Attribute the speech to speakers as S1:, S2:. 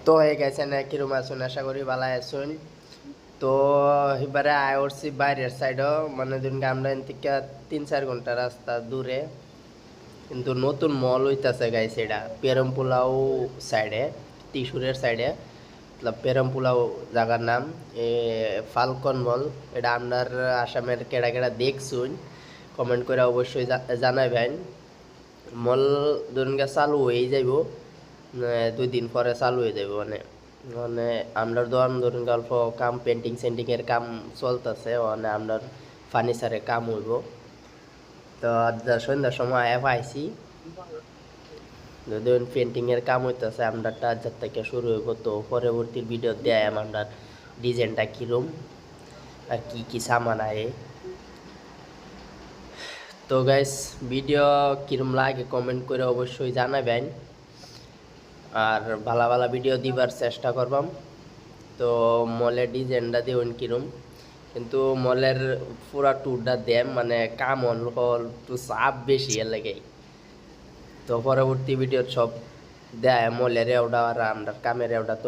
S1: তো হয়ে গেছে না কিরম আসুন, আশা করি ভালো আসুন। তো এবারে আয় উঠছি বাইরের সাইডও, মানে দিনকে আমরা এন থেকে 3-4 ঘন্টা রাস্তা দূরে, কিন্তু নতুন মল হইতাছে গাইছে এটা পেরমপুলাও সাইডে, ত্রিশুরের সাইডে, মতলব পেরমপুলাও জায়গার নাম এ ফালকন মল। এটা আপনার আসামের কেডা কেডা দেখছুন কমেন্ট করে অবশ্যই জানাবেন। মল ধরুন চালু হয়ে যাইব, 2 দিন পরে চালু হয়ে যাবে। মানে মানে আমরা ধরুন অল্প কাম পেন্টিং সেন্টিং এর কাম চলতেছে, মানে আমরা ফার্নিচারের কাম হইব। তো আজ সন্ধ্যার সময় অ্যাপ আইসি, ধরুন পেন্টিং এর কাম হইতেছে, আমরা আজ থেকে শুরু হইব। তো পরবর্তী ভিডিও দেয় আমরা ডিজাইনটা কিরম আর কি কি সামান আয়ে। তো গাইস ভিডিও কিরম লাগে কমেন্ট করে অবশ্যই জানাবেন, আর ভালো ভালো ভিডিও দিবার চেষ্টা করবাম। তো মলের ডিজাইনটা দিবেন কিরম, কিন্তু মলের পুরা ট্যুরটা দেম, মানে কাম অল্প একটু চাপ বেশি এর লাগে। তো পরবর্তী ভিডিও সব দেয় মলের ওটা আর আমরা কামের ওটা। তো